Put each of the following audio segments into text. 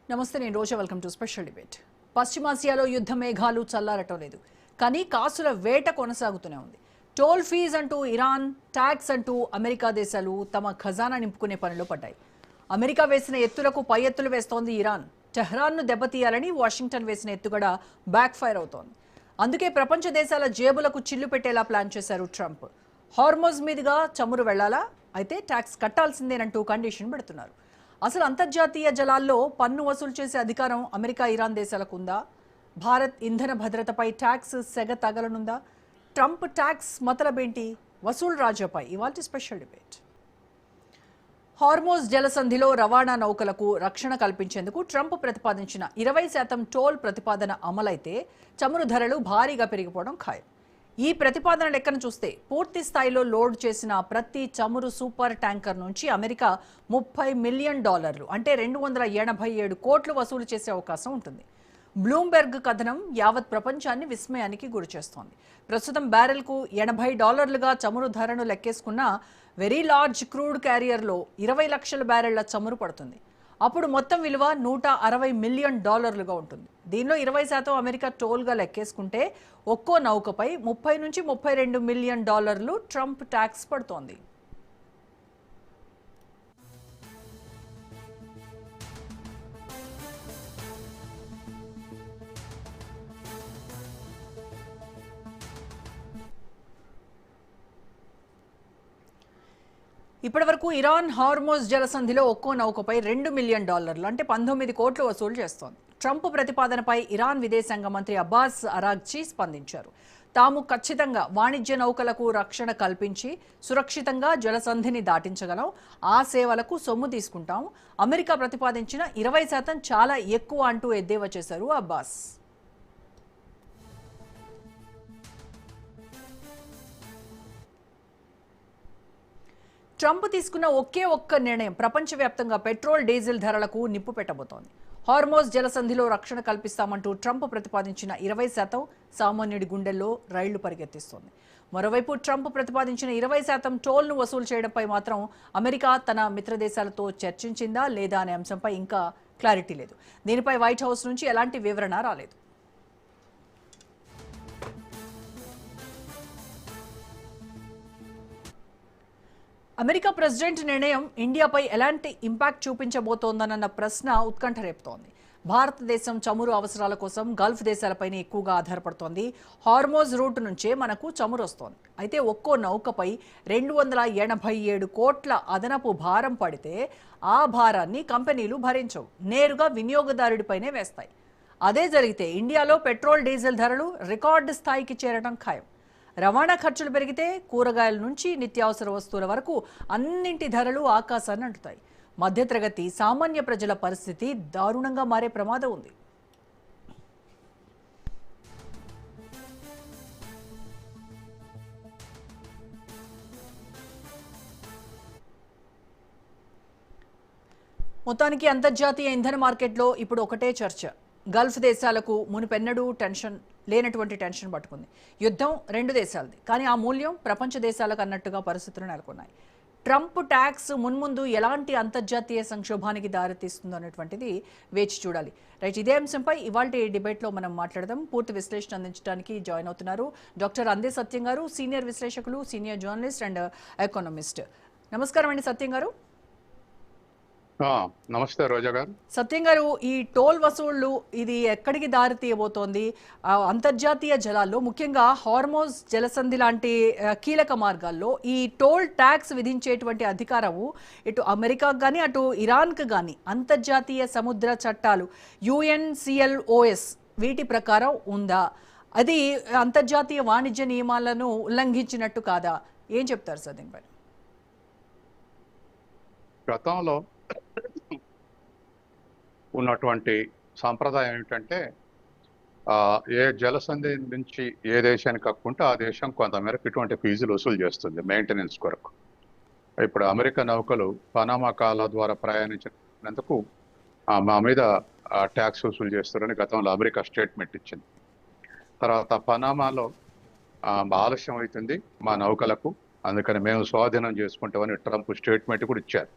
నమస్తే, నేను Roja. Welcome to special debate. పశ్చిమాసియాలో యుద్ధ మేఘాలు చల్లారటం లేదు, కానీ కాసుల వేట కొనసాగుతూనే ఉంది. టోల్ ఫీజ్ అంటూ ఇరాన్, ట్యాక్స్ అంటూ అమెరికా దేశాలు తమ ఖజానా నింపుకునే పనిలో పడ్డాయి. అమెరికా వేసిన ఎత్తులకు పై ఎత్తులు వేస్తోంది ఇరాన్. టెహ్రాన్ను దెబ్బతీయాలని వాషింగ్టన్ వేసిన ఎత్తుగడ బ్యాక్ ఫైర్ అవుతోంది. అందుకే ప్రపంచ దేశాల జేబులకు చిల్లు పెట్టేలా ప్లాన్ చేశారు ట్రంప్. హార్మోజ్ మీదుగా చమురు వెళ్లాలా, అయితే ట్యాక్స్ కట్టాల్సిందేనంటూ కండిషన్ పెడుతున్నారు. అసలు అంతర్జాతీయ జలాల్లో పన్ను వసూలు చేసే అధికారం అమెరికా, ఇరాన్ దేశాలకు ఉందా? భారత్ ఇంధన భద్రతపై ట్యాక్స్ సెగ తగలనుందా? Trump tax మతలబేంటి? వసూలు రాజాపై ఇవాల్టి స్పెషల్ డిబేట్. హార్మోజ్ జలసంధిలో రవాణా నౌకలకు రక్షణ కల్పించేందుకు ట్రంప్ ప్రతిపాదించిన 20% టోల్ ప్రతిపాదన అమలైతే చమురు ధరలు భారీగా పెరిగిపోవడం ఖాయం. ఈ ప్రతిపాదన లెక్కను చూస్తే పూర్తి స్థాయిలో లోడ్ చేసిన ప్రతి చమురు సూపర్ ట్యాంకర్ నుంచి అమెరికా $30 మిలియన్ అంటే 287 కోట్లు వసూలు చేసే అవకాశం ఉంటుంది. బ్లూంబెర్గ్ కథనం యావత్ ప్రపంచాన్ని విస్మయానికి గురిచేస్తోంది. ప్రస్తుతం బ్యారెల్కు $80గా చమురు ధరను లెక్కేసుకున్న వెరీ లార్జ్ క్రూడ్ క్యారియర్లో 20 లక్షల బ్యారెళ్ల చమురు పడుతుంది. అప్పుడు మొత్తం విలువ $160 మిలియన్ ఉంటుంది. దీనిలో 20% అమెరికా టోల్గా లెక్కేసుకుంటే ఒక్కో నౌకపై $30 నుంచి $32 మిలియన్ ట్రంప్ ట్యాక్స్ పడుతోంది. ఇప్పటి వరకు ఇరాన్ హార్మోజ్ జలసంధిలో ఒక్కో నౌకపై $2 మిలియన్ అంటే 19 కోట్లు వసూలు చేస్తోంది. ట్రంప్ ప్రతిపాదనపై ఇరాన్ విదేశాంగ మంత్రి అబ్బాస్ అరాగ్చి స్పందించారు. తాము ఖచ్చితంగా వాణిజ్య నౌకలకు రక్షణ కల్పించి సురక్షితంగా జలసంధిని దాటించగలం, ఆ సేవలకు సొమ్ము తీసుకుంటాం. అమెరికా ప్రతిపాదించిన 20% చాలా ఎక్కువ అంటూ ఎద్దేవా చేశారు అబ్బాస్. ట్రంప్ తీసుకున్న ఒక్క నిర్ణయం ప్రపంచవ్యాప్తంగా పెట్రోల్, డీజిల్ ధరలకు నిప్పు పెట్టబోతోంది. హార్మోజ్ జలసంధిలో రక్షణ కల్పిస్తామంటూ ట్రంప్ ప్రతిపాదించిన 20% సామాన్యుడి గుండెల్లో రైళ్లు పరిగెత్తిస్తోంది. మరోవైపు ట్రంప్ ప్రతిపాదించిన 20% టోల్ను వసూలు చేయడంపై మాత్రం అమెరికా తన మిత్రదేశాలతో చర్చించిందా లేదా అనే అంశంపై ఇంకా క్లారిటీ లేదు. దీనిపై వైట్ హౌస్ నుంచి ఎలాంటి వివరణ రాలేదు. అమెరికా ప్రెసిడెంట్ నిర్ణయం ఇండియాపై ఎలాంటి ఇంపాక్ట్ చూపించబోతోందన్న ప్రశ్న ఉత్కంఠ రేపుతోంది. భారతదేశం చమురు అవసరాల కోసం గల్ఫ్ దేశాలపైనే ఎక్కువగా ఆధారపడుతోంది. హార్మోజ్ రూట్ నుంచే మనకు చమురు వస్తోంది. అయితే ఒక్కో నౌకపై 287 కోట్ల అదనపు భారం పడితే ఆ భారాన్ని కంపెనీలు భరించవు, నేరుగా వినియోగదారుడిపైనే వేస్తాయి. అదే జరిగితే ఇండియాలో పెట్రోల్, డీజిల్ ధరలు రికార్డు స్థాయికి చేరడం ఖాయం. రవాణా ఖర్చులు పెరిగితే కూరగాయల నుంచి నిత్యావసర వస్తువుల వరకు అన్నింటి ధరలు ఆకాశాన్ని అంటుతాయి. మధ్యతరగతి సామాన్య ప్రజల పరిస్థితి దారుణంగా మారే ప్రమాదం ఉంది. మొత్తానికి అంతర్జాతీయ ఇంధన మార్కెట్లో ఇప్పుడు ఒకటే చర్చ. గల్ఫ్ దేశాలకు మునుపెన్నడూ లేనటువంటి టెన్షన్ పట్టుకుంది. యుద్ధం 2 దేశాలది, కానీ ఆ మూల్యం ప్రపంచ దేశాలకు అన్నట్టుగా పరిస్థితులు నెలకొన్నాయి. ట్రంప్ ట్యాక్స్ మున్ముందు ఎలాంటి అంతర్జాతీయ సంక్షోభానికి దారితీస్తుందో అనేటువంటిది వేచి చూడాలి. రైట్, ఇదే అంశంపై ఇవాల్టి డిబేట్లో మనం మాట్లాడదాం. పూర్తి విశ్లేషణ అందించడానికి జాయిన్ అవుతున్నారు డాక్టర్ అందే సత్యం గారు, సీనియర్ విశ్లేషకులు, సీనియర్ జర్నలిస్ట్ అండ్ ఎకానమిస్ట్. నమస్కారం అండి సత్యం గారు. నమస్తే రోజా గారు. సత్యం గారు, ఈ టోల్ వసూళ్లు ఇది ఎక్కడికి దారి తీయబోతోంది? అంతర్జాతీయ జలాల్లో, ముఖ్యంగా హార్మోజ్ జలసంధి లాంటి కీలక మార్గాల్లో ఈ టోల్ ట్యాక్స్ విధించేటువంటి అధికారము ఇటు అమెరికాకు కానీ అటు ఇరాన్కు కానీ అంతర్జాతీయ సముద్ర చట్టాలు UNCLOS వీటి ప్రకారం ఉందా? అది అంతర్జాతీయ వాణిజ్య నియమాలను ఉల్లంఘించినట్టు కాదా? ఏం చెప్తారు సార్ దీనిపై? గతంలో ఉన్నటువంటి సాంప్రదాయం ఏమిటంటే ఏ జలసంధి నుంచి ఏ దేశానికి హక్కుంటే ఆ దేశం కొంతమేరకు ఇటువంటి ఫీజులు వసూలు చేస్తుంది మెయింటెనెన్స్ కొరకు. ఇప్పుడు అమెరికా నౌకలు పనామా కాలా ద్వారా ప్రయాణించినందుకు మా మీద ట్యాక్స్ వసూలు చేస్తారని గతంలో అమెరికా స్టేట్మెంట్ ఇచ్చింది. తర్వాత పనామాలో ఆలస్యం అవుతుంది మా నౌకలకు, అందుకని మేము స్వాధీనం చేసుకుంటామని ట్రంప్ స్టేట్మెంట్ కూడా ఇచ్చారు.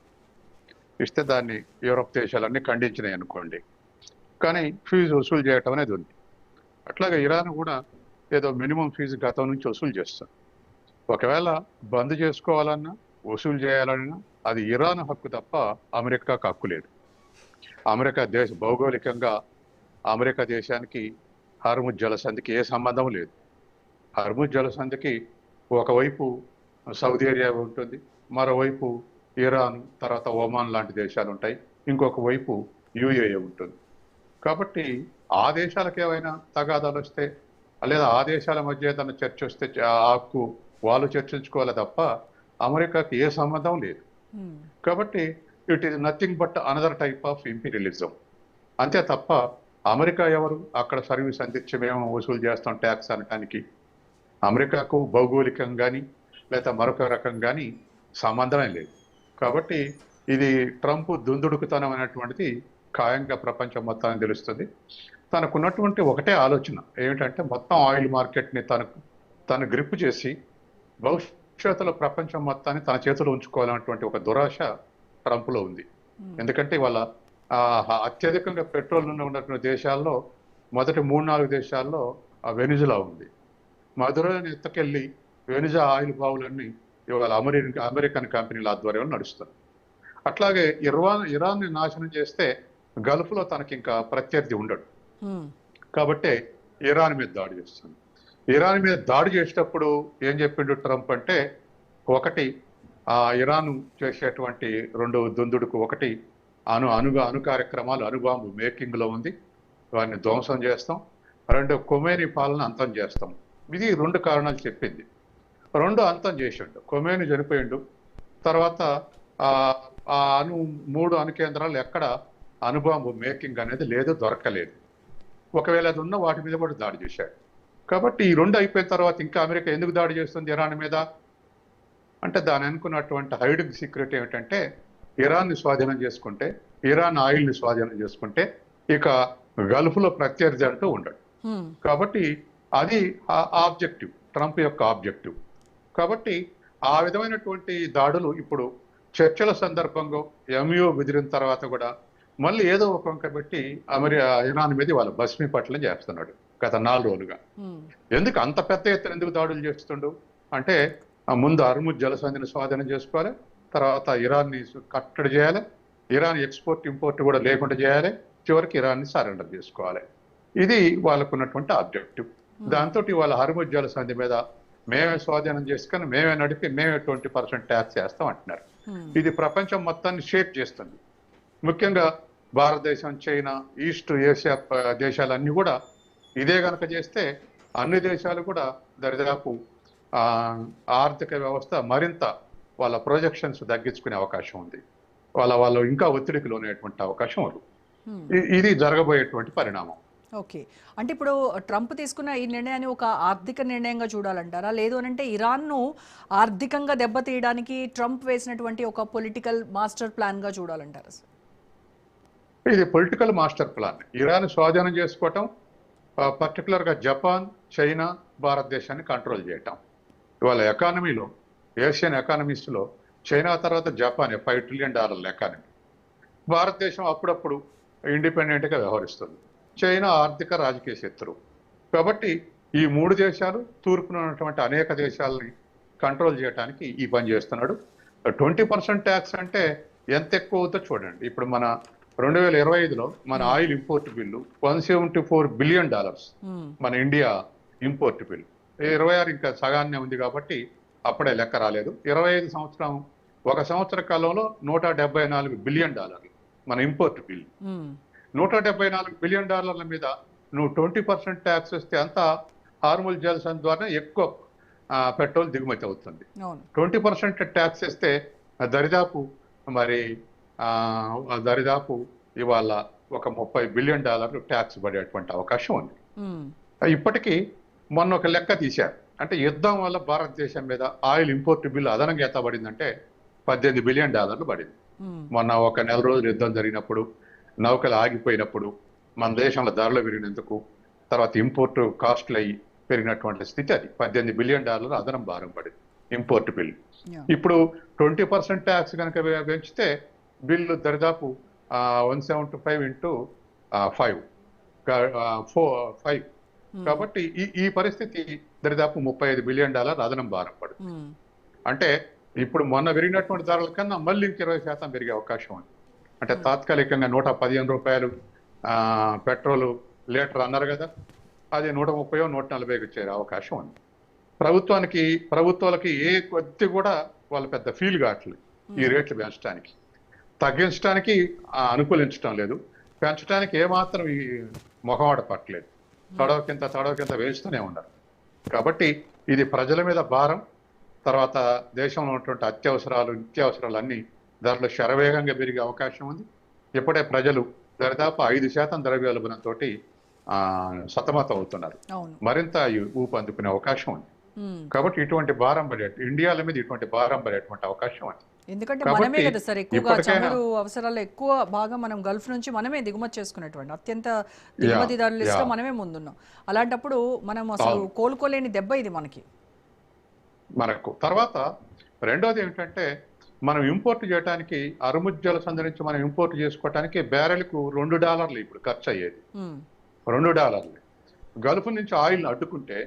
ఇస్తే దాన్ని యూరోప్ దేశాలన్నీ ఖండించినాయి అనుకోండి. కానీ ఫీజు వసూలు చేయటం అనేది ఉంది. అట్లాగే ఇరాన్ కూడా ఏదో మినిమం ఫీజు గతం నుంచి వసూలు చేస్తుంది. ఒకవేళ బంద్ చేసుకోవాలన్నా వసూలు చేయాలన్నా అది ఇరాన్ హక్కు తప్ప అమెరికాకు హక్కు లేదు. అమెరికా దేశ భౌగోళికంగా అమెరికా దేశానికి హర్ముజ్ జలసంధికి ఏ సంబంధం లేదు. హర్ముజ్ జలసంధికి ఒకవైపు సౌదీ అరేబియా ఉంటుంది, మరోవైపు ఇరాన్, తర్వాత ఒమాన్ లాంటి దేశాలు ఉంటాయి, ఇంకొక వైపు యుఏఈ ఉంటుంది. కాబట్టి ఆ దేశాలకు ఏమైనా తగాదాలు వస్తే లేదా ఆ దేశాల మధ్య ఏదైనా చర్చ వస్తే ఆ హక్కు వాళ్ళు చర్చించుకోవాలి తప్ప అమెరికాకి ఏ సంబంధం లేదు. కాబట్టి it is nothing but another type of imperialism. అంతే తప్ప అమెరికా ఎవరు అక్కడ సర్వీస్ అందించి మేము వసూలు చేస్తాం ట్యాక్స్ అనటానికి అమెరికాకు భౌగోళికం కానీ లేదా మరొక రకం కానీ సంబంధమే లేదు. కాబట్టి ఇది ట్రంప్ దుందుడుకుతనం అనేటువంటిది ఖాయంగా ప్రపంచం మొత్తానికి తెలుస్తుంది. తనకున్నటువంటి ఒకటే ఆలోచన ఏమిటంటే మొత్తం ఆయిల్ మార్కెట్ని తను గ్రిప్ చేసి భవిష్యత్తులో ప్రపంచం మొత్తాన్ని తన చేతిలో ఉంచుకోవాలన్నటువంటి ఒక దురాశ ట్రంప్లో ఉంది. ఎందుకంటే వాళ్ళ అత్యధికంగా పెట్రోల్ ఉన్నటువంటి దేశాల్లో మొదటి 3-4 దేశాల్లో వెనిజులా ఉంది. మధురని ఎత్తుకెళ్ళి వెనిజా ఆయిల్ బావులన్నీ ఇవాళ అమెరికన్ కంపెనీల ఆధ్వర్యంలో నడుస్తుంది. అట్లాగే ఇరాన్ని నాశనం చేస్తే గల్ఫ్లో తనకి ఇంకా ప్రత్యర్థి ఉండడు. కాబట్టి ఇరాన్ మీద దాడి చేస్తుంది. ఇరాన్ మీద దాడి చేసేటప్పుడు ఏం చెప్పిండు ట్రంప్ అంటే, ఒకటి ఇరాన్ చేసేటువంటి 2 దుందుడుకు, ఒకటి అణు కార్యక్రమాలు అణుబాంబు మేకింగ్లో ఉంది, వారిని ధ్వంసం చేస్తాం. 2 కొమేని పాలన అంతం చేస్తాం. ఇది 2 కారణాలు చెప్పింది. 2 అంతం చేసిండు. కొమేని చనిపోయిండు. తర్వాత 3 అణు కేంద్రాలు ఎక్కడ అణుబాంబు మేకింగ్ అనేది లేదు, దొరకలేదు. ఒకవేళ అది ఉన్న వాటి మీద కూడా దాడి చేశాడు. కాబట్టి ఈ 2 అయిపోయిన తర్వాత ఇంకా అమెరికా ఎందుకు దాడి చేస్తుంది ఇరాన్ మీద అంటే, దాని అనుకున్నటువంటి హైడింగ్ సీక్రెట్ ఏమిటంటే, ఇరాన్ని స్వాధీనం చేసుకుంటే, ఇరాన్ ఆయిల్ని స్వాధీనం చేసుకుంటే ఇక గల్ఫ్లో ప్రత్యర్థి అంటూ ఉండడు. కాబట్టి అది ఆబ్జెక్టివ్, ట్రంప్ యొక్క ఆబ్జెక్టివ్. కాబట్టి ఆ విధమైనటువంటి దాడులు ఇప్పుడు చర్చల సందర్భంగా ఎంయూ కుదిరిన తర్వాత కూడా మళ్ళీ ఏదో ఒక వంక పెట్టి ఇరాన్ మీద వాళ్ళ భస్మీపట్లం చేస్తున్నాడు గత 4 రోజులుగా. ఎందుకు అంత పెద్ద ఎత్తున ఎందుకు దాడులు చేస్తుండు అంటే, ముందు హర్ముజ్ జలసంధిని స్వాధీనం చేసుకోవాలి, తర్వాత ఇరాన్ని కట్టడి చేయాలి, ఇరాన్ ఎక్స్పోర్ట్ ఇంపోర్ట్ కూడా లేకుండా చేయాలి, చివరికి ఇరాన్ని సరెండర్ చేసుకోవాలి. ఇది వాళ్ళకున్నటువంటి ఆబ్జెక్టివ్. దాంతో వాళ్ళ హర్ముజ్ జలసంధి మీద మేమే స్వాధీనం చేసుకొని మేమే నడిపి మేమే 20% ట్యాక్స్ చేస్తాం అంటున్నారు. ఇది ప్రపంచం మొత్తాన్ని షేక్ చేస్తుంది. ముఖ్యంగా భారతదేశం, చైనా, ఈస్ట్ ఏషియా దేశాలన్నీ కూడా ఇదే కనుక చేస్తే అన్ని దేశాలు కూడా దరిదాపు ఆర్థిక వ్యవస్థ మరింత వాళ్ళ ప్రొజెక్షన్స్ తగ్గించుకునే అవకాశం ఉంది. వాళ్ళు ఇంకా ఒత్తిడికి లోనేటువంటి అవకాశం ఉంది. ఇది జరగబోయేటువంటి పరిణామం. ఓకే, అంటే ఇప్పుడు ట్రంప్ తీసుకున్న ఈ నిర్ణయాన్ని ఒక ఆర్థిక నిర్ణయంగా చూడాలంటారా, లేదు అంటే ఇరాన్ను ఆర్థికంగా దెబ్బతీయడానికి ట్రంప్ వేసినటువంటి ఒక పొలిటికల్ మాస్టర్ ప్లాన్గా చూడాలంటారా సార్? ఇది పొలిటికల్ మాస్టర్ ప్లాన్. ఇరాన్ స్వాధీనం చేసుకోవటం, పర్టికులర్గా జపాన్, చైనా, భారతదేశాన్ని కంట్రోల్ చేయటం. ఇవాళ ఎకానమీలో, ఏషియన్ ఎకానమీస్లో చైనా తర్వాత జపాన్ $5 ట్రిలియన్ ఎకానమీ. భారతదేశం అప్పుడప్పుడు ఇండిపెండెంట్గా వ్యవహరిస్తుంది. చైనా ఆర్థిక రాజకీయ శత్రువు. కాబట్టి ఈ 3 దేశాలు తూర్పున ఉన్నటువంటి అనేక దేశాలని కంట్రోల్ చేయడానికి ఈ పని చేస్తున్నాడు. 20% ట్యాక్స్ అంటే ఎంత ఎక్కువ అవుతుందో చూడండి. ఇప్పుడు మన 2025లో మన ఆయిల్ ఇంపోర్ట్ బిల్లు $174 బిలియన్. మన ఇండియా ఇంపోర్ట్ బిల్లు 26 ఇంకా సగానే ఉంది కాబట్టి అప్పుడే లెక్క రాలేదు. 25 ఒక సంవత్సర కాలంలో $174 బిలియన్ మన ఇంపోర్ట్ బిల్లు. $174 బిలియన్ మీద నువ్వు 20% ట్యాక్స్ వస్తే అంతా హార్ముజ్ జలసంధి ద్వారా ఎక్కువ పెట్రోల్ దిగుమతి అవుతుంది. 20% ట్యాక్స్ వేస్తే దరిదాపు ఇవాళ ఒక $30 బిలియన్ ట్యాక్స్ పడేటువంటి అవకాశం ఉంది. ఇప్పటికీ మొన్న ఒక లెక్క తీశారు. అంటే యుద్ధం వల్ల భారతదేశం మీద ఆయిల్ ఇంపోర్ట్ బిల్లు అదనంగా ఎంత పడిందంటే $18 బిలియన్ పడింది. మొన్న ఒక నెల రోజులు యుద్ధం జరిగినప్పుడు, నౌకలు ఆగిపోయినప్పుడు, మన దేశంలో ధరలు పెరిగినందుకు, తర్వాత ఇంపోర్ట్ కాస్ట్లు అయ్యి పెరిగినటువంటి స్థితి అది. $18 బిలియన్ అదనం భారం పడింది ఇంపోర్ట్ బిల్లు. ఇప్పుడు 20% ట్యాక్స్ కనుక పెంచితే బిల్లు దరిదాపు 175 ఇంటూ 5 5. కాబట్టి ఈ ఈ పరిస్థితి దరిదాపు $35 బిలియన్ అదనం భారం పడుతుంది. ఉమ్, అంటే ఇప్పుడు మొన్న పెరిగినటువంటి ధరల కన్నా మళ్ళీ ఇంక 20% పెరిగే అవకాశం ఉంది. అంటే తాత్కాలికంగా ₹115 పెట్రోల్ లీటర్ అన్నారు కదా, అది 130 140కి చేరే అవకాశం ఉంది. ప్రభుత్వాలకి ఏ కొద్ది కూడా వాళ్ళు పెద్ద ఫీల్ కావట్లేదు ఈ రేట్లు పెంచడానికి. తగ్గించడానికి అనుకూలించడం లేదు, పెంచడానికి ఏమాత్రం ఈ మొహమాట పట్టలేదు. తడవ కింద వేస్తూనే ఉన్నారు. కాబట్టి ఇది ప్రజల మీద భారం. తర్వాత దేశంలో ఉన్నటువంటి అత్యవసరాలు నిత్యావసరాలు అన్ని ధరలు శరవేగంగా పెరిగే అవకాశం ఉంది. ఇప్పుడే ప్రజలు దాదాపు 5% ద్రవ్యోల్బణంతో సతమతం అవుతున్నారు. అవును. మరింత ఊపందుకునే అవకాశం ఉంది. ఉమ్. కాబట్టి ఇటువంటి భారం పడే ఇండియాల మీద ఇటువంటి భారం పడేటువంటి అవకాశం ఉంది. ఎందుకంటే కాబట్టి మనమే కదా సార్ ఎక్కువగా ఇప్పటికైనా చమురు అవసరాలు ఎక్కువ భాగం మనం గల్ఫ్ నుంచి మనమే దిగుమతి చేసుకునేటువంటి అత్యంత దిగుమతిదారుల లిస్ట్లో మనమే ముందున్నాం. అలాంటప్పుడు మనం అసలు కోలుకోలేని దెబ్బ ఇది మనకి. మనకు తర్వాత రెండోది ఏమిటంటే, మనం ఇంపోర్ట్ చేయడానికి అరుముజ్ జలసంధి నుంచి మనం ఇంపోర్ట్ చేసుకోవడానికి బ్యారెల్కు $2 ఇప్పుడు ఖర్చు అయ్యేది. ఉమ్, $2. గల్ఫ్ నుంచి ఆయిల్ అడ్డుకుంటే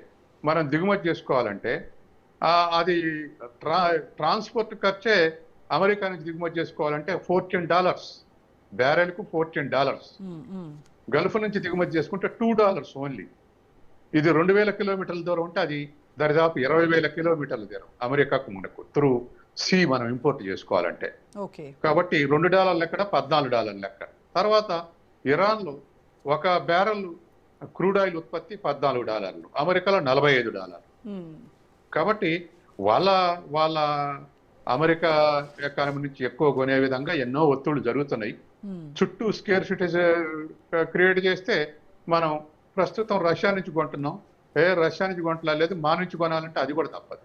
మనం దిగుమతి చేసుకోవాలంటే అది ట్రాన్స్పోర్ట్ ఖర్చే అమెరికా నుంచి దిగుమతి చేసుకోవాలంటే $14, బ్యారెల్కు $14. ఉమ్, ఉమ్, గల్ఫ్ నుంచి దిగుమతి చేసుకుంటే $2 ఓన్లీ. ఇది 2000 కిలోమీటర్ల దూరం ఉంటే అది దరిదాపు 20,000 కిలోమీటర్ల దూరం అమెరికాకు మనకు త్రూ సీ మనం ఇంపోర్ట్ చేసుకోవాలంటే. ఓకే. కాబట్టి $2 లెక్కడ $14 లెక్క. తర్వాత ఇరాన్లో ఒక బ్యారెల్ క్రూడ్ ఆయిల్ ఉత్పత్తి $14, అమెరికాలో $45. ఉమ్, కాబట్టి వాళ్ళ అమెరికా ఎకానమీ నుంచి ఎక్కువ కొనే విధంగా ఎన్నో ఒత్తిళ్లు జరుగుతున్నాయి. ఉమ్, చుట్టూ స్కేర్సిటీస్ క్రియేట్ చేస్తే మనం ప్రస్తుతం రష్యా నుంచి కొంటున్నాం, రష్యా నుంచి కొంటలేదు, మా నుంచి కొనాలంటే అది కూడా తప్పదు.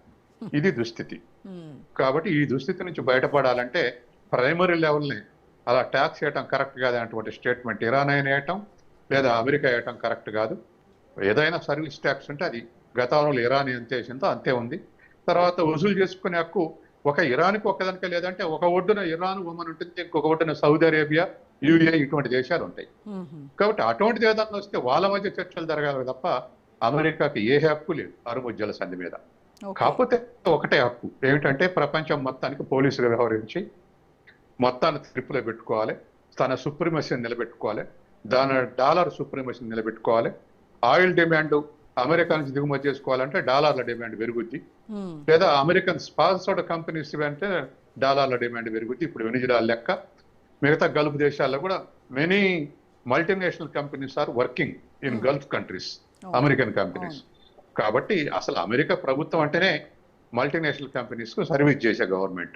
ఇది దుస్థితి. ఉమ్, కాబట్టి ఈ దుస్థితి నుంచి బయటపడాలంటే ప్రైమరీ లెవెల్ని అలా ట్యాక్స్ వేయటం కరెక్ట్ కాదు అనేటువంటి స్టేట్మెంట్ ఇరాన్ అయినా వేయటం లేదా అమెరికా వేయటం కరెక్ట్ కాదు. ఏదైనా సర్వీస్ ట్యాక్స్ ఉంటే అది గతంలో ఇరాన్ ఎంత వేసిందో అంతే ఉంది. తర్వాత వసూలు చేసుకునే హక్కు ఒక ఇరాన్కి ఒక్కదానికే లేదంటే ఒక ఒడ్డున ఇరాన్ ఉమన్ ఉంటుంది, ఇంకొక ఒడ్డున సౌదీ అరేబియా, యూఏ ఇటువంటి దేశాలు ఉంటాయి. ఉమ్, కాబట్టి అటువంటిది ఏదన్నా వస్తే వాళ్ళ మధ్య చర్చలు జరగాలి తప్ప అమెరికాకి ఏ హక్కు లేదు అరుముజ్ జలసంధి మీద. ఓకే. కాకపోతే ఒకటే హక్కు ఏమిటంటే ప్రపంచం మొత్తానికి పోలీసుగా వ్యవహరించి మొత్తాన్ని ట్రిప్పులో పెట్టుకోవాలి, తన సుప్రీమసీని నిలబెట్టుకోవాలి, దాని డాలర్ సుప్రీమసీని నిలబెట్టుకోవాలి. ఆయిల్ డిమాండ్ అమెరికా నుంచి దిగుమతి చేసుకోవాలంటే డాలర్ల డిమాండ్ పెరుగుద్ది, ఉమ్, లేదా అమెరికన్ స్పాన్సర్డ్ కంపెనీస్ అంటే డాలర్ల డిమాండ్ పెరుగుద్ది. ఇప్పుడు వెనిజులా లెక్క మిగతా గల్ఫ్ దేశాల్లో కూడా many multinational companies are working in Gulf countries, American companies. కాబట్టి అసలు అమెరికా ప్రభుత్వం అంటేనే మల్టీనేషనల్ కంపెనీస్ కు సర్వీస్ చేసే గవర్నమెంట్,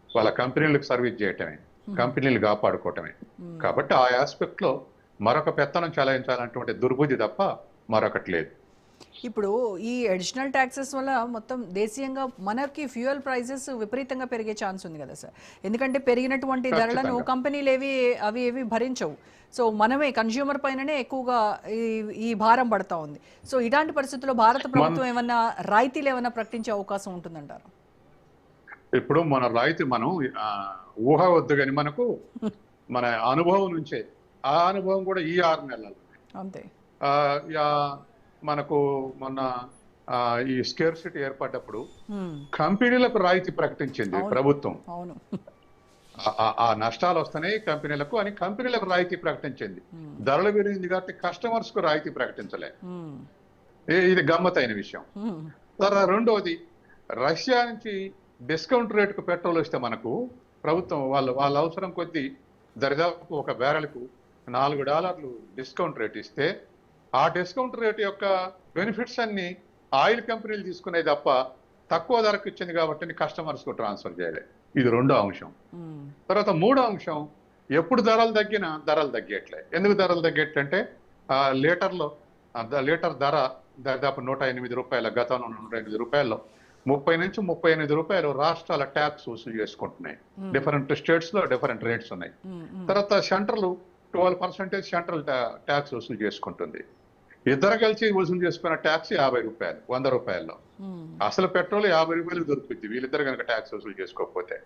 వాళ్ళ కంపెనీలకు సర్వీస్ చేయటమే, కంపెనీలు కాపాడుకోవటమే. కాబట్టి ఆ ఆస్పెక్ట్ లో మరొక పెత్తనం చలాయించాలన్నటువంటి దుర్బుద్ధి తప్ప మరొకటి లేదు. ఇప్పుడు ఈ అడిషనల్ ట్యాక్సెస్ వల్ల మొత్తం దేశీయంగా మనకి ఫ్యూయల్ ప్రైజెస్ విపరీతంగా పెరిగే ఛాన్స్ ఉంది కదా సార్. ఎందుకంటే పెరిగినటువంటి ధరలను కంపెనీలు ఏవి భరించవు. సో మనమే కన్జ్యూమర్ పైననే ఎక్కువగా ఈ భారం పడతా ఉంది. సో ఇలాంటి పరిస్థితుల్లో భారత ప్రభుత్వం ఏమన్నా రాయితీలు ఏమన్నా ప్రకటించే అవకాశం ఉంటుందంటారు? ఇప్పుడు మన రాయితీ మనం ఊహ వద్దు కానీ మనకు మన అనుభవం నుంచే, ఆ అనుభవం కూడా ఈ 6 నెలలు అంతే. మనకు మొన్న ఈ స్కేర్సిటీ ఏర్పడ్డప్పుడు కంపెనీలకు రాయితీ ప్రకటించింది ప్రభుత్వం. అవును. ఆ నష్టాలు వస్తున్నాయి కంపెనీలకు అని కంపెనీలకు రాయితీ ప్రకటించింది. ధరలు పెరిగింది కాబట్టి కస్టమర్స్ కు రాయితీ ప్రకటించలే. ఇది గమ్మతైన విషయం. రెండవది, రష్యా నుంచి డిస్కౌంట్ రేటుకు పెట్రోల్ వస్తే మనకు ప్రభుత్వం వాళ్ళ అవసరం కొద్దీ దరిదాపు ఒక బ్యారెల్కు $4 డిస్కౌంట్ రేట్ ఇస్తే ఆ డిస్కౌంట్ రేట్ యొక్క బెనిఫిట్స్ అన్ని ఆయిల్ కంపెనీలు తీసుకునే తప్ప తక్కువ ధరకు ఇచ్చింది కాబట్టి కస్టమర్స్ కు ట్రాన్స్ఫర్ చేయలే. ఇది రెండో అంశం. తర్వాత మూడో అంశం, ఎప్పుడు ధరలు తగ్గినా ధరలు తగ్గట్లే. ఎందుకు ధరలు తగ్గట్లంటే లీటర్ ధర దాదాపు $108, గతంలో $108, 30 నుంచి $38 రాష్ట్రాల ట్యాక్స్ వసూలు చేసుకుంటున్నాయి. డిఫరెంట్ స్టేట్స్ లో డిఫరెంట్ రేట్స్ ఉన్నాయి. తర్వాత సెంట్రల్ 12% సెంట్రల్ ట్యాక్స్ వసూలు చేసుకుంటుంది. ఇద్దరు కలిసి వసూలు చేసుకున్న ట్యాక్స్ $50, $100. అసలు పెట్రోల్ $50 దొరుకుతుంది వీళ్ళిద్దరు కనుక ట్యాక్స్ వసూలు చేసుకోకపోతే.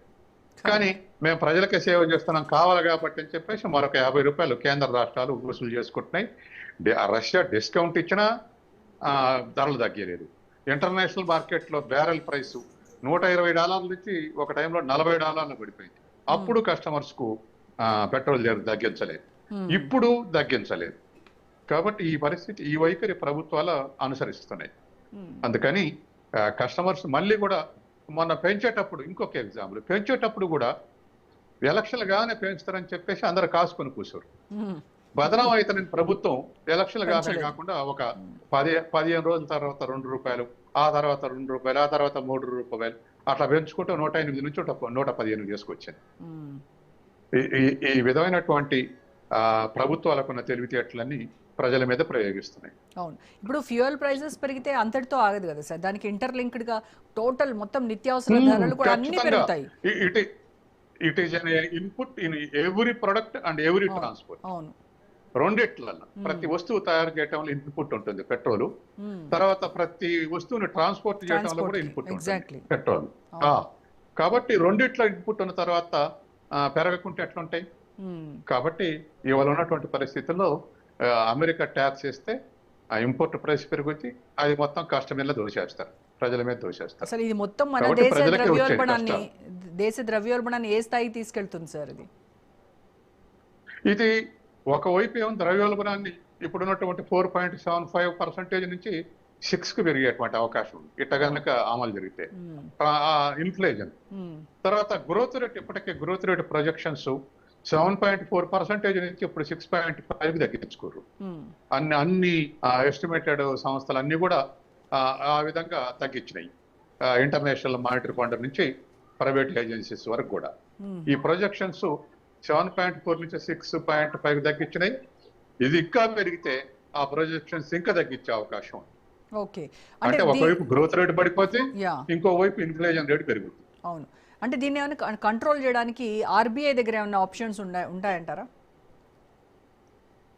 కానీ మేము ప్రజలకే సేవ చేస్తున్నాం కావాలి కాబట్టి అని చెప్పేసి మరొక 50 రూపాయలు కేంద్ర రాష్ట్రాలు వసూలు చేసుకుంటున్నాయి. రష్యా డిస్కౌంట్ ఇచ్చినా ధరలు తగ్గలేదు. ఇంటర్నేషనల్ మార్కెట్లో బ్యారెల్ ప్రైస్ $120 నుంచి ఒక టైంలో $40 పడిపోయింది. అప్పుడు కస్టమర్స్ కు పెట్రోల్ తగ్గించలేదు, ఇప్పుడు తగ్గించలేదు. కాబట్టి ఈ పరిస్థితి, ఈ వైఖరి ప్రభుత్వాలు అనుసరిస్తున్నాయి. అందుకని కస్టమర్స్ మళ్ళీ కూడా మొన్న పెంచేటప్పుడు, ఇంకొక ఎగ్జాంపుల్, పెంచేటప్పుడు కూడా ఎలక్షన్లు గానే పెంచుతారని చెప్పేసి అందరు కాసుకొని కూర్చోరు. బదనం అయితే ప్రభుత్వం ఎలక్షన్లు కాకుండా ఒక 15 రోజుల తర్వాత ₹2, ఆ తర్వాత ₹2, ఆ తర్వాత ₹3 అట్లా పెంచుకుంటూ 108 నుంచి 115 చేసుకొచ్చింది. ఈ విధమైనటువంటి ప్రభుత్వాలకున్న తెలివితేటలన్నీ ప్రజల మీద ప్రయోగిస్తున్నాయి. అవును. ఇప్పుడు ఫ్యూయల్ ప్రైసెస్ పెరిగితే అంతటితో ఆగదు కదా సార్, దానికి ఇంటర్లింక్డ్ గా టోటల్ మొత్తం నిత్యావసర ధరలు కూడా అన్ని పెరుగుతాయి. It is an input in every product and every transport. అవును, రెండిట్లలో ప్రతి వస్తువు తయారు చేయడంలో ఇన్పుట్ ఉంటుంది పెట్రోల్. తర్వాత ప్రతి వస్తువుని ట్రాన్స్పోర్ట్ చేయడంలో కూడా ఇన్పుట్ ఉంటుంది పెట్రోల్. కాబట్టి రెండిట్లో ఇన్పుట్ ఉన్న తర్వాత పెరగకుంటే ఎట్లుంటాయి? కాబట్టి ఇవాళ ఉన్నటువంటి పరిస్థితుల్లో అమెరికా ట్యాక్స్ వేస్తే ఆ ఇంపోర్ట్ ప్రైస్ పెరుగుద్ది, అది మొత్తం కస్టమర్ల దోషేస్తారు, ప్రజల మీద దోషేస్తారు. అసలు ఇది మొత్తం మన దేశ ద్రవ్యోల్బణాన్ని ఏ స్థాయికి తీసుకెళ్తుంది సార్? ఇది ఒకవైపు ఏమో ద్రవ్యోల్బణాన్ని ఇప్పుడున్నటువంటి 4.75% నుంచి 6కు పెరిగేటువంటి అవకాశం ఉంది ఇట్ట కనుక అమలు జరిగితే. ఇన్ఫ్లేషన్ తర్వాత గ్రోత్ రేట్, ఇప్పటికే గ్రోత్ రేట్ ప్రొజెక్షన్స్ 7.4% నుంచి ఇప్పుడు 6.5కి తగ్గించుకోరు. అన్ని ఎస్టిమేటెడ్ సంస్థలు అన్ని కూడా ఆ విధంగా తగ్గించినాయి. ఇంటర్నేషనల్ మానిటరీ ఫండ్ నుంచి ప్రైవేట్ ఏజెన్సీస్ వరకు కూడా ఈ ప్రొజెక్షన్స్ 7.4 నుంచి 6.5 తగ్గించినాయి. ఇది ఇంకా పెరిగితే ఆ ప్రొజెక్షన్స్ ఇంకా తగ్గించే అవకాశం ఉంది. అంటే ఒకవైపు గ్రోత్ రేట్ పడిపోతే ఇంకోవైపు ఇన్ఫ్లేషన్ రేట్ పెరుగుతుంది. అవును, అంటే దీన్ని ఏమైనా కంట్రోల్ చేయడానికి ఆర్బీఐ దగ్గర ఏమైనా ఆప్షన్స్ ఉంటాయంటారా?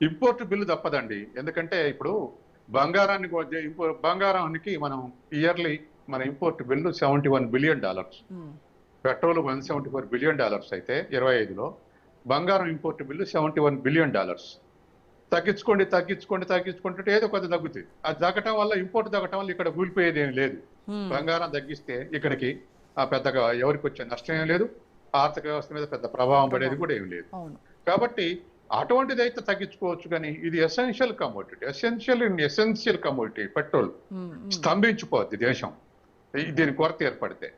ఇంపోర్ట్ బిల్లు తప్పదండి. ఎందుకంటే ఇప్పుడు బంగారానికి మనం ఇయర్లీ మన import bill $71 billion. Petrol $174 billion అయితే 25లో బంగారం ఇంపోర్ట్ బిల్లు $71 బిలియన్. తగ్గించుకుంటే ఏదో కొద్ది తగ్గుతుంది. అది తగ్గటం వల్ల, ఇంపోర్ట్ తగ్గటం వల్ల ఇక్కడ కూలిపోయేది ఏం లేదు. బంగారం తగ్గిస్తే ఇక్కడికి పెద్దగా ఎవరికి వచ్చే నష్టం ఏం లేదు, ఆర్థిక వ్యవస్థ మీద పెద్ద ప్రభావం పడేది కూడా ఏం లేదు. కాబట్టి అటువంటిది అయితే తగ్గించుకోవచ్చు. కానీ ఇది ఎసెన్షియల్ కమోడిటీ పెట్రోల్ స్తంభించిపోద్ది దేశం దీని కొరత ఏర్పడితే.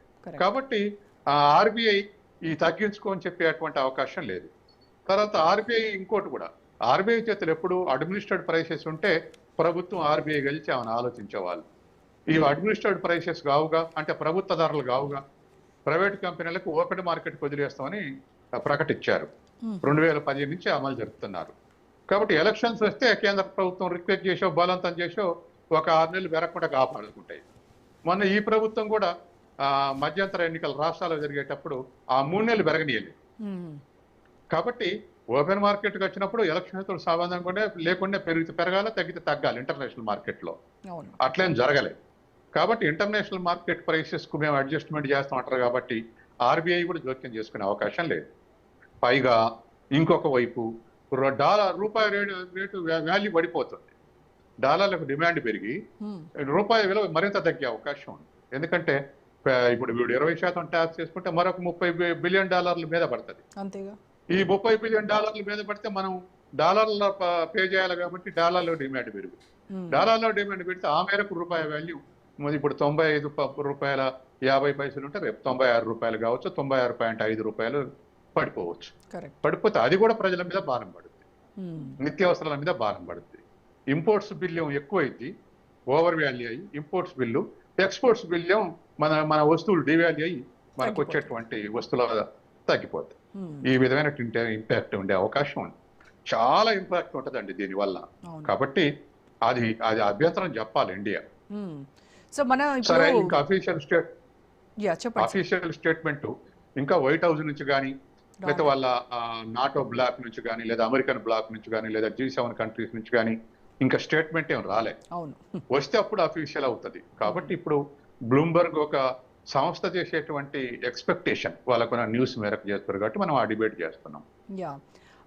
కాబట్టి ఆర్బీఐ ఈ తగ్గించుకోని చెప్పేటువంటి అవకాశం లేదు. తర్వాత ఆర్బీఐ ఇంకోటి కూడా, ఆర్బీఐ చేతులు ఎప్పుడు అడ్మినిస్ట్రేడ్ ప్రైసెస్ ఉంటే ప్రభుత్వం ఆర్బీఐ కలిసి ఆమెను ఆలోచించేవాళ్ళు. ఈ అడ్మినిస్ట్రేడ్ ప్రైసెస్ కావుగా, అంటే ప్రభుత్వ ధరలు కావుగా ప్రైవేట్ కంపెనీలకు ఓపెన్ మార్కెట్ వదిలేస్తామని ప్రకటించారు. 2015 నుంచి అమలు జరుపుతున్నారు. కాబట్టి ఎలక్షన్స్ వస్తే కేంద్ర ప్రభుత్వం రిక్వెస్ట్ చేసో బలవంతం చేసో ఒక 6 నెలలు పెరగకుండా కాపాడుకుంటాయి. మొన్న ఈ ప్రభుత్వం కూడా మధ్యంతర ఎన్నికలు రాష్ట్రాల్లో జరిగేటప్పుడు ఆ 3 నెలలు పెరగనీయలేదు. కాబట్టి ఓపెన్ మార్కెట్కి వచ్చినప్పుడు ఎలక్షన్తో సంబంధం లేకుండా పెరగాల, తగ్గితే తగ్గాలి ఇంటర్నేషనల్ మార్కెట్లో. అట్లేం జరగలేదు. కాబట్టి ఇంటర్నేషనల్ మార్కెట్ ప్రైసెస్ కు మేము అడ్జస్ట్మెంట్ చేస్తామంటారు. కాబట్టి ఆర్బీఐ కూడా జోక్యం చేసుకునే అవకాశం లేదు. పైగా ఇంకొక వైపు రూపాయి రేటు వాల్యూ పడిపోతుంది. డాలర్లకు డిమాండ్ పెరిగి రూపాయి విలువ మరింత తగ్గే అవకాశం ఉంది. ఎందుకంటే ఇప్పుడు వీడు 20% ట్యాక్స్ చేసుకుంటే మరొక $30 బిలియన్ మీద పడుతుంది. ఈ $30 బిలియన్ మీద పడితే మనం డాలర్లో పే చేయాలి. కాబట్టి డాలర్లో డిమాండ్ పెరుగుతుంది. డాలర్లో డిమాండ్ పెడితే ఆ మేరకు రూపాయి వాల్యూ ఇప్పుడు $95.50 ఉంటే రేపు $96 కావచ్చు, $96.5 పడిపోవచ్చు. పడిపోతే అది కూడా ప్రజల మీద భారం పడుతుంది, నిత్యావసరాల మీద భారం పడుతుంది. ఇంపోర్ట్స్ బిల్లు ఎక్కువైంది, ఓవర్ వాల్యూ అయ్యి ఇంపోర్ట్స్ బిల్లు, ఎక్స్పోర్ట్స్ బిల్లు మన వస్తువులు డివాల్యూ అయ్యి మనకు వచ్చేటువంటి వస్తువుల తగ్గిపోతుంది. ఈ విధమైన ఇంపాక్ట్ ఉండే అవకాశం ఉంది. చాలా ఇంపాక్ట్ ఉంటుందండి దీనివల్ల. కాబట్టి అది అభ్యంతరం చెప్పాలి ఇండియా. సరే, ఇంకా అఫీషియల్ స్టేట్మెంట్ ఇంకా వైట్ హౌస్ నుంచి కానీ, లేదా వాళ్ళ నాటో బ్లాక్ నుంచి కానీ, లేదా అమెరికన్ బ్లాక్ నుంచి కానీ, లేదా G7 కంట్రీస్ నుంచి కానీ ఇంకా స్టేట్మెంట్ ఏం రాలే. వస్తే అప్పుడు అఫీషియల్ అవుతుంది. కాబట్టి ఇప్పుడు బ్లూంబర్గ్ ఒక సంస్థ చేసేటువంటి ఎక్స్పెక్టేషన్ వాళ్ళకున్న న్యూస్ మేరకు చేస్తారు కాబట్టి మనం ఆ డిబేట్ చేస్తున్నాం. యా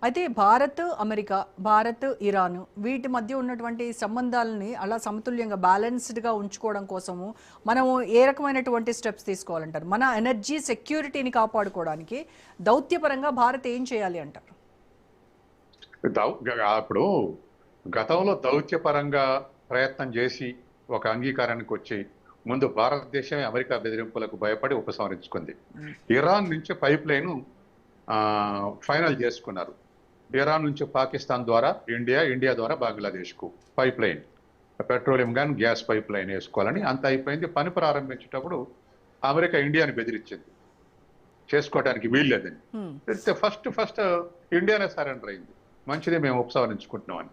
అయితే భారత్ అమెరికా, భారత్ ఇరాన్ వీటి మధ్య ఉన్నటువంటి సంబంధాలని అలా సమతుల్యంగా బ్యాలెన్స్డ్గా ఉంచుకోవడం కోసము మనము ఏ రకమైనటువంటి స్టెప్స్ తీసుకోవాలంటారు? మన ఎనర్జీ సెక్యూరిటీని కాపాడుకోవడానికి దౌత్యపరంగా భారత్ ఏం చేయాలి అంటారు? ఇప్పుడు గతంలో దౌత్యపరంగా ప్రయత్నం చేసి ఒక అంగీకారానికి వచ్చి ముందు భారతదేశమే అమెరికా బెదిరింపులకు భయపడి ఉపసంహరించుకుంది. ఇరాన్ నుంచి పైప్ లైన్ ఫైనల్ చేసుకున్నారు. ఇరాన్ నుంచి పాకిస్తాన్ ద్వారా ఇండియా, ఇండియా ద్వారా బంగ్లాదేశ్కు పైప్ లైన్, పెట్రోలియం కానీ గ్యాస్ పైప్ లైన్ వేసుకోవాలని అంత అయిపోయింది. పని ప్రారంభించేటప్పుడు అమెరికా ఇండియాని బెదిరించింది, చేసుకోవడానికి వీల్లేదని. ఫస్ట్ ఇండియానే సరెండర్ అయింది. మంచిది, మేము ఉపసంహరించుకుంటున్నామని.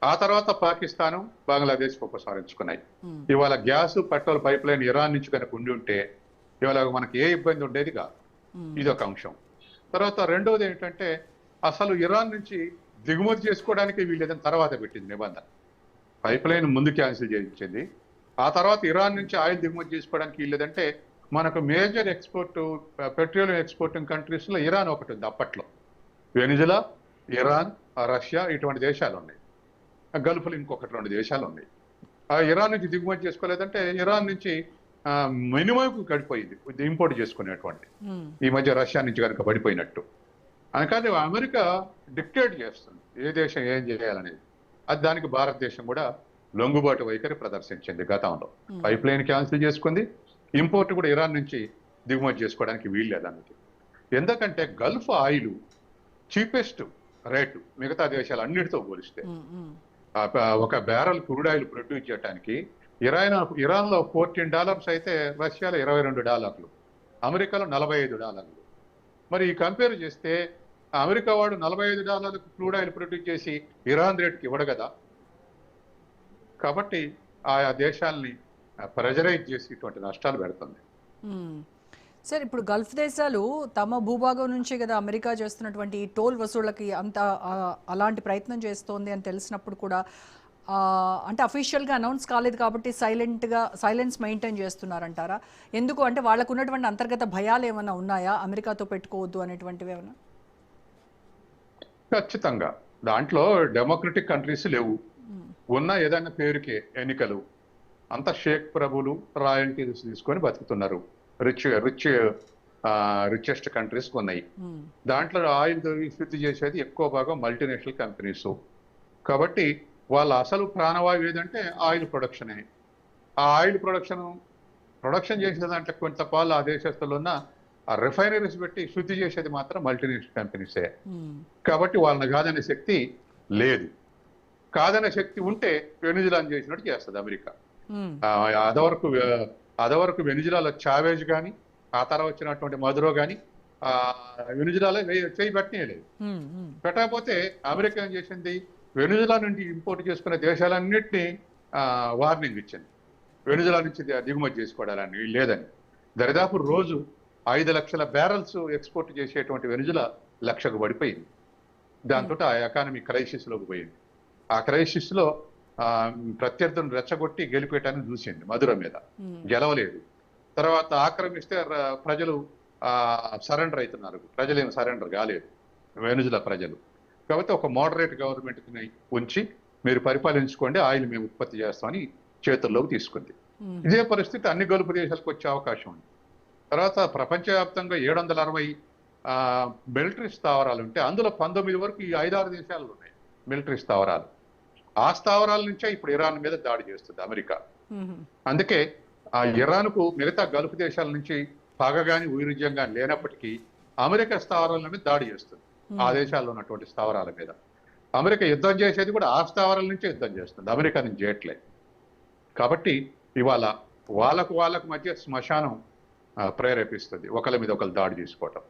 ఆ తర్వాత పాకిస్తాను, బంగ్లాదేశ్ ఉపసంహరించుకున్నాయి. ఇవాళ gas, petrol pipe line Iran నుంచి కనుక ఉండి ఉంటే ఇవాళ మనకి ఏ ఇబ్బంది ఉండేది కాదు. ఇది ఒక అంశం. తర్వాత రెండవది ఏంటంటే అసలు ఇరాన్ నుంచి దిగుమతి చేసుకోవడానికి వీళ్ళేదని తర్వాత పెట్టింది నిబంధన. పైప్ లైన్ ముందు క్యాన్సిల్ చేయించింది. ఆ తర్వాత ఇరాన్ నుంచి ఆయిల్ దిగుమతి చేసుకోవడానికి వీళ్ళేదంటే మనకు మేజర్ ఎక్స్పోర్ట్ పెట్రోలియం ఎక్స్పోర్టింగ్ కంట్రీస్లో ఇరాన్ ఒకటి ఉంది అప్పట్లో. వెనిజులా, ఇరాన్, రష్యా ఇటువంటి దేశాలు ఉన్నాయి. గల్ఫ్లో ఇంకొకటి 2 దేశాలు ఉన్నాయి. ఇరాన్ నుంచి దిగుమతి చేసుకోలేదంటే ఇరాన్ నుంచి మినిమం గడిపోయింది ఇంపోర్ట్ చేసుకునేటువంటి. ఈ మధ్య రష్యా నుంచి కనుక పడిపోయినట్టు. అందుకని అమెరికా డిక్టేట్ చేస్తుంది ఏ దేశం ఏం చేయాలనేది. అది దానికి భారతదేశం కూడా లొంగుబాటు వైఖరి ప్రదర్శించింది గతంలో. పైప్ లైన్ క్యాన్సిల్ చేసుకుంది. ఇంపోర్ట్ కూడా ఇరాన్ నుంచి దిగుమతి చేసుకోవడానికి వీల్లేదన్నది. ఎందుకంటే గల్ఫ్ ఆయిల్ చీపెస్ట్ రేటు మిగతా దేశాలు అన్నిటితో పోలిస్తే. ఒక బ్యారల్ క్రూడ్ ఆయిల్ ప్రొడ్యూస్ చేయడానికి ఇరాన్లో $14 అయితే రష్యాలో $22, అమెరికాలో $45. మరి ఈ కంపేర్ చేస్తే అమెరికా వాడు $45 క్రూడ్ ఆయిల్ ప్రొడ్యూస్ చేసి ఇరాన్ రేటుకి ఇవ్వడు కదా. కాబట్టి ఆయా దేశాలని ప్రెజరైజ్ చేసి ఇటువంటి నష్టాలు పెడుతుంది. సార్, ఇప్పుడు గల్ఫ్ దేశాలు తమ భూభాగం నుంచే కదా అమెరికా చేస్తున్నటువంటి టోల్ వసూళ్లకి అంత అలాంటి ప్రయత్నం చేస్తోంది అని తెలిసినప్పుడు కూడా అంటే అఫీషియల్గా అనౌన్స్ కాలేదు కాబట్టి సైలెన్స్ మెయింటైన్ చేస్తున్నారంటారా? ఎందుకు అంటే వాళ్ళకు ఉన్నటువంటి అంతర్గత భయాలు ఏమైనా ఉన్నాయా అమెరికాతో పెట్టుకోవద్దు అనేటువంటివి ఏమైనా? ఖచ్చితంగా దాంట్లో డెమోక్రటిక్ కంట్రీస్ లేవు. ఉన్న ఏదైనా పేరుకే ఎన్నికలు, అంత షేక్ ప్రభులు రాయల్టీస్ తీసుకొని బతుకుతున్నారు. రిచెస్ట్ కంట్రీస్ ఉన్నాయి. దాంట్లో ఆయిల్ శుద్ధి చేసేది ఎక్కువ భాగం మల్టీనేషనల్ కంపెనీస్. కాబట్టి వాళ్ళ అసలు ప్రాణవాయువు ఏదంటే ఆయిల్ ప్రొడక్షనే. ఆ ఆయిల్ ప్రొడక్షన్ చేసే దాంట్లో కొంత పాలు ఆ దేశస్తుల్లో ఉన్న ఆ రిఫైనరీస్ పెట్టి శుద్ధి చేసేది మాత్రం మల్టీనేషనల్ కంపెనీసే. కాబట్టి వాళ్ళని కాదనే శక్తి లేదు. కాదనే శక్తి ఉంటే వెనిజులాని చేసినట్టు చేస్తుంది అమెరికా. అదవరకు వెనిజులాలో చావేజ్ కానీ ఆ తర్వాత వచ్చినటువంటి మదురో కానీ వెనిజులాలో చేయి పెట్టలేదు. పెట్టకపోతే అమెరికా ఏం చేసింది, వెనిజులా నుండి ఇంపోర్ట్ చేసుకునే దేశాలన్నింటినీ వార్నింగ్ ఇచ్చింది, వెనిజులా నుంచి దిగుమతి చేసుకోవడాలని లేదని. దరిదాపు రోజు 5 లక్షల బ్యారల్స్ ఎక్స్పోర్ట్ చేసేటువంటి వెనిజులా 1 లక్షకు పడిపోయింది. దాంతో ఆ ఎకానమీ క్రైసిస్లోకి పోయింది. ఆ క్రైసిస్లో ప్రత్యర్థులను రెచ్చగొట్టి గెలిపేయటాన్ని చూసింది. మధుర మీద గెలవలేదు. తర్వాత ఆక్రమిస్తే ప్రజలు సరెండర్ అవుతున్నారు. ప్రజలేం సరెండర్ కాలేదు వెనిజులా ప్రజలు. కాబట్టి ఒక మోడరేట్ గవర్నమెంట్ని ఉంచి మీరు పరిపాలించుకోండి, ఆయిల్ మేము ఉత్పత్తి చేస్తామని చేతుల్లోకి తీసుకుంది. ఇదే పరిస్థితి అన్ని గల్ఫ్ దేశాలకు వచ్చే అవకాశం ఉంది. తర్వాత ప్రపంచవ్యాప్తంగా 760 మిలిటరీ స్థావరాలు ఉంటే అందులో 19 వరకు ఈ 5-6 దేశాలు ఉన్నాయి మిలిటరీ స్థావరాలు. ఆ స్థావరాల నుంచే ఇప్పుడు ఇరాన్ మీద దాడి చేస్తుంది అమెరికా. అందుకే ఆ ఇరాన్కు మిగతా గల్ఫ్ దేశాల నుంచి పగ కానీ వైరుధ్యం కానీ లేనప్పటికీ అమెరికా స్థావరాల మీద దాడి చేస్తుంది. ఆ దేశాల్లో ఉన్నటువంటి స్థావరాల మీద అమెరికా యుద్ధం చేసేది కూడా ఆ స్థావరాల నుంచే యుద్ధం చేస్తుంది, అమెరికా నుంచి చేయట్లేదు. కాబట్టి ఇవాళ వాళ్ళకు మధ్య శ్మశానం ప్రేరేపిస్తుంది ఒకళ్ళ మీద ఒకళ్ళు దాడి చేసుకోవటం.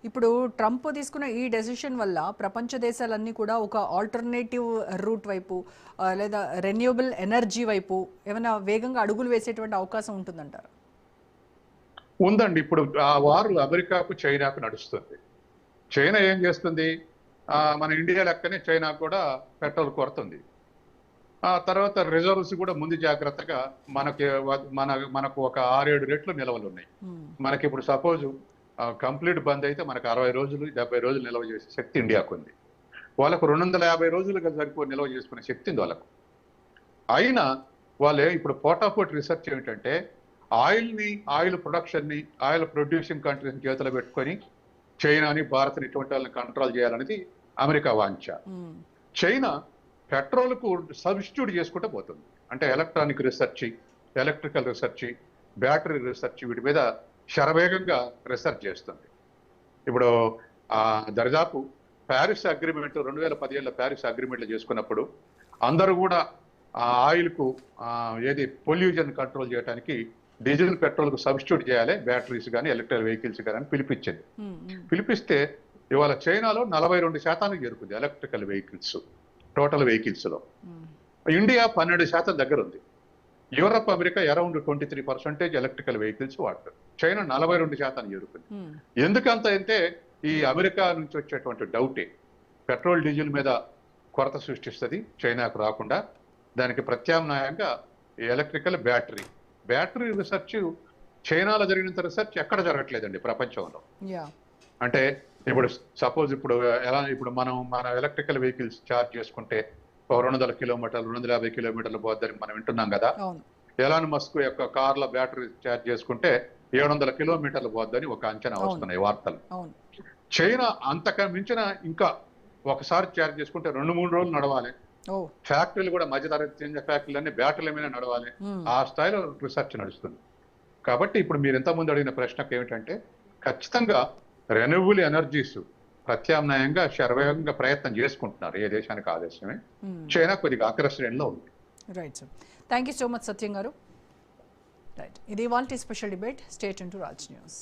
ఇప్పుడు ట్రంప్ తీసుకున్న ఈ డెసిషన్ వల్ల ప్రపంచ దేశాలన్నీ కూడా ఒక ఆల్టర్నేటివ్ రూట్ వైపు లేదా రెన్యూబుల్ ఎనర్జీ వైపు ఏమైనా వేగంగా అడుగులు వేసేటువంటి అవకాశం ఉంటుందంటారు? ఉందండి. ఇప్పుడు ఆ వారు అమెరికాకు చైనాకు నడుస్తుంది. చైనా ఏం చేస్తుంది, మన ఇండియా లెక్కనే చైనా కూడా పెట్రోల్ కొరత ఉంది. ఆ తర్వాత రిజర్వ్స్ కూడా ముందు జాగ్రత్తగా మనకు ఒక 6-7 రెట్లు నిల్వలు ఉన్నాయి. మనకి ఇప్పుడు సపోజ్ కంప్లీట్ బంద్ అయితే మనకు 60 రోజులు 70 రోజులు నిల్వ చేసే శక్తి ఇండియాకు ఉంది. వాళ్ళకు 250 రోజులుగా సరిపో నిల్వ చేసుకునే శక్తి ఉంది వాళ్ళకు. అయినా వాళ్ళే ఇప్పుడు పోటాపోటీ రీసెర్చ్ ఏమిటంటే ఆయిల్ ప్రొడక్షన్ని ఆయిల్ ప్రొడ్యూసింగ్ కంట్రీస్ చేతిలో పెట్టుకొని చైనాని భారత్ని ఇటువంటి వాళ్ళని కంట్రోల్ చేయాలనేది అమెరికా వాంఛ. చైనా పెట్రోల్కు సబ్స్టిట్యూట్ చేసుకుంటూ పోతుంది. అంటే electronic research, electrical research, battery research వీటి మీద శరవేగంగా రీసెర్చ్ చేస్తుంది. ఇప్పుడు దరిదాపు ప్యారిస్ అగ్రిమెంట్ 2017లో ప్యారిస్ అగ్రిమెంట్లు చేసుకున్నప్పుడు అందరూ కూడా ఆయిల్కు ఏది పొల్యూషన్ కంట్రోల్ చేయడానికి డీజిల్ పెట్రోల్కు సబ్స్టిట్యూట్ చేయాలి బ్యాటరీస్ కానీ ఎలక్ట్రికల్ వెహికల్స్ కానీ పిలిపించింది. పిలిపిస్తే ఇవాళ చైనాలో 42% చేరుకుంది ఎలక్ట్రికల్ వెహికల్స్ టోటల్ వెహికల్స్లో. ఇండియా 12% దగ్గర ఉంది. Europe, America around 23% electrical vehicles వాడతారు. చైనా 42% చేరుకుంది. ఎందుకంత అంటే ఈ అమెరికా నుంచి వచ్చేటువంటి డౌటే పెట్రోల్ డీజిల్ మీద కొరత సృష్టిస్తుంది చైనాకు రాకుండా. దానికి ప్రత్యామ్నాయంగా ఎలక్ట్రికల్ బ్యాటరీ రీసెర్చ్ చైనాలో జరిగినంత రీసెర్చ్ ఎక్కడ జరగట్లేదండి ప్రపంచంలో. అంటే ఇప్పుడు సపోజ్ ఇప్పుడు మన ఎలక్ట్రికల్ వెహికల్స్ ఛార్జ్ చేసుకుంటే 200 కిలోమీటర్లు 250 కిలోమీటర్లు పోద్దని మనం వింటున్నాం కదా. ఎలాన్ మస్క్ యొక్క కార్ల బ్యాటరీ ఛార్జ్ చేసుకుంటే 700 కిలోమీటర్లు పోద్దని ఒక అంచనా వస్తున్నాయి వార్తలు. చైనా అంతకు మించిన ఇంకా ఒకసారి ఛార్జ్ చేసుకుంటే 2-3 రోజులు నడవాలి. ఫ్యాక్టరీలు కూడా మధ్యతరగతి ఫ్యాక్టరీలు అన్ని బ్యాటరీల మీద నడవాలి. ఆ స్థాయిలో రీసెర్చ్ నడుస్తుంది. కాబట్టి ఇప్పుడు మీరు ఇంతకుముందు అడిగిన ప్రశ్నకు ఏమిటంటే ఖచ్చితంగా రెన్యూవబుల్ ఎనర్జీస్ ప్రత్యామ్నాయంగా శరవేగంగా ప్రయత్నం చేసుకుంటున్నారు. ఏ దేశానికి ఆ దేశమే. చైనా కొద్దిగా అగ్రశ్రేణిలో ఉంది. Right sir, thank you so much Satyam garu. Right, ఇది ఇవాల్టి special debate. Stay tuned to Raj news.